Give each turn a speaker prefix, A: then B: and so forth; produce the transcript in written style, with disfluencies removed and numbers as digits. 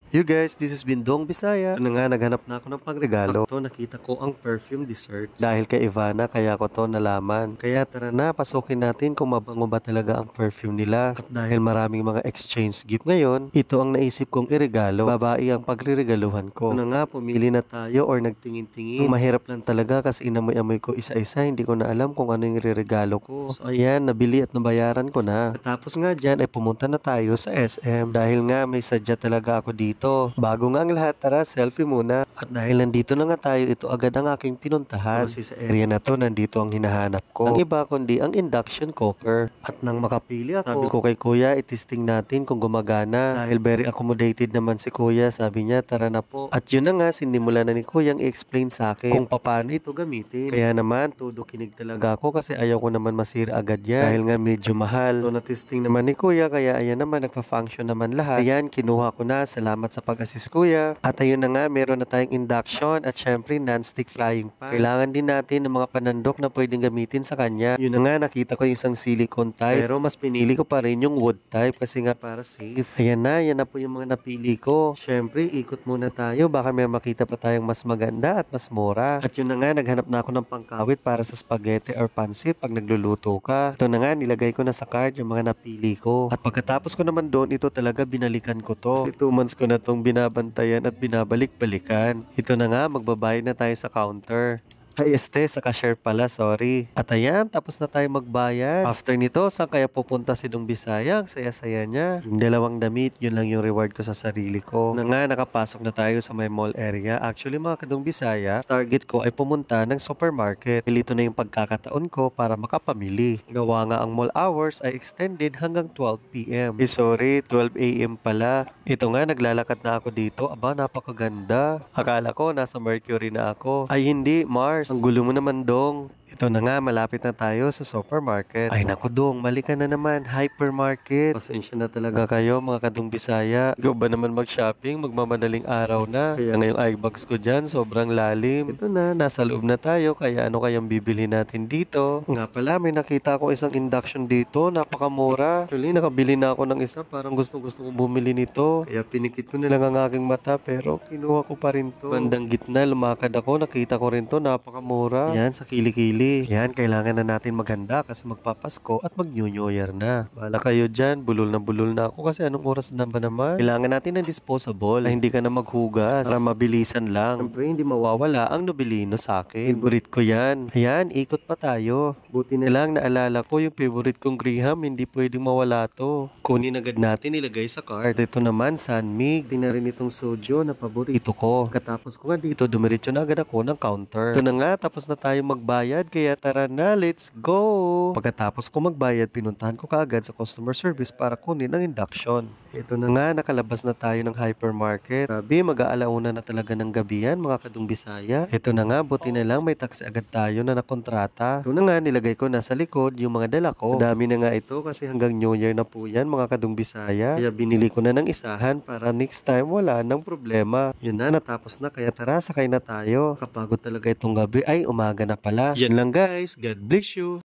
A: You guys, this is Bindong Bisaya. Ito na nga, naghanap na ako ng pangregalo. Ito, nakita ko ang perfume desserts. Dahil kay Ivana, kaya ko to nalaman. Kaya tara na, pasukin natin kung mabango ba talaga ang perfume nila. At dahil maraming mga exchange gift ngayon, ito ang naisip kong iregalo. Babae ang pagriregaluhan ko. Ito na nga, pumili na tayo or nagtingin-tingin. Ang mahirap lang talaga kasi inamoy-amoy ko isa-isa. Hindi ko na alam kung ano yung ireregalo ko. So ayan, nabili at nabayaran ko na. At tapos nga dyan ay pumunta na tayo sa SM. Dahil nga may sadya talaga ako dito. Bago nga ang lahat, tara, selfie muna. At dahil nandito na nga tayo, ito agad ang aking pinuntahan. Kasi sa area na to, nandito ang hinahanap ko. Ang iba kundi ang induction cooker. At nang makapili ako, sabi ko kay kuya, itisting natin kung gumagana. Dahil very accommodated naman si kuya, sabi niya, tara na po. At yun na nga, sinimula na ni kuya ang i-explain sa akin kung paano ito gamitin. Kaya naman, todo kinig talaga ako kasi ayaw ko naman masira agad yan. Dahil nga medyo mahal. So natisting naman ni kuya, kaya ayan naman, nagpa-function naman lahat. Ayan, kinuha ko na. Salamat sa pag-assist kuya. At ayun na nga, meron na tayong induction at syempre non-stick frying pan. Kailangan din natin ng mga panandok na pwedeng gamitin sa kanya. Yun na nga, nakita ko yung isang silicone type. Pero mas pinili ko pa rin yung wood type kasi nga para safe. Ayan na po yung mga napili ko. Syempre, ikot muna tayo. Baka may makita pa tayong mas maganda at mas mura. At yun na nga, naghanap na ako ng pangkawit para sa spaghetti or pansit pag nagluluto ka. Ito na nga, nilagay ko na sa card yung mga napili ko. At pagkatapos ko naman doon, ito talaga binalikan ko to. Kasi 2 months ko na itong binabantayan at binabalik-balikan. Ito na nga, magbabayad na tayo sa counter. Ay, sa cashier pala, sorry. At ayan, tapos na tayo magbayad. After nito, saan kaya pupunta si Dong Bisaya? Ang saya-saya niya. Yung dalawang damit, yun lang yung reward ko sa sarili ko. Na nga, nakapasok na tayo sa may mall area. Actually, mga kadong Bisaya, target ko ay pumunta ng supermarket. Pilito na yung pagkakataon ko para makapamili. Gawa nga ang mall hours ay extended hanggang 12 p.m. Sorry, 12 a.m. pala. Ito nga, naglalakad na ako dito. Aba, napakaganda. Akala ko, nasa Mercury na ako. Ay, hindi, Mars. Ang gulo mo naman, Dong. Ito na nga, malapit na tayo sa supermarket. Ay naku, Dong, mali ka na naman. Hypermarket. Pasensya na talaga kayo, mga kadong Bisaya. Ikaw ba naman mag-shopping? Magmamadaling araw na. Kaya ngayong eyebags ko dyan, sobrang lalim. Ito na, nasa loob na tayo. Kaya ano kayang bibili natin dito? Nga pala, may nakita ko isang induction dito. Napakamura. Actually, nakabili na ako ng isa. Parang gustong-gusto kong bumili nito. Kaya pinikit ko na lang ang aking mata. Pero kinuha ko pa rin to. Bandang gitna, lumakad ako. Nakita ko rin to. Napakamura. Yan, sa kilikili. Yan, kailangan na natin maghanda kasi magpapasko at mag-New Year na. Bahala kayo dyan. Bulol na ako kasi anong oras na ba naman? Kailangan natin ng disposable na hindi ka na maghugas para mabilisan lang. Siyempre, hindi mawawala ang Nobilino sa akin. Favorite ko yan. Ayan, ikot pa tayo. Buti na lang naalala ko yung favorite kong Graham. Hindi pwedeng mawala to. Kunin agad natin, ilagay sa cart. Ito naman, Sanmig. Tina rin itong sojo na paborito ko. Katapos ko nga dito, dumiretso na agad ako ng counter. Ito na nga, tapos na tayo magbayad. Kaya tara na, let's go! Pagkatapos ko magbayad, pinuntahan ko kaagad sa customer service para kunin ang induction. Ito na nga, nakalabas na tayo ng hypermarket. Grabe, mag-aalauna na talaga ng gabi yan, mga kadong Bisaya. Ito na nga, buti na lang may taxi agad tayo na nakontrata. Ito na nga, nilagay ko na sa likod yung mga dala ko. Dami na nga ito kasi hanggang New Year na po yan, mga kadong Bisaya. Kaya binili ko na ng isahan para next time wala nang problema. Yun na, natapos na, kaya tara, sakay na tayo. Kapagod talaga itong gabi, ay umaga na pala. Yan lang guys, God bless you!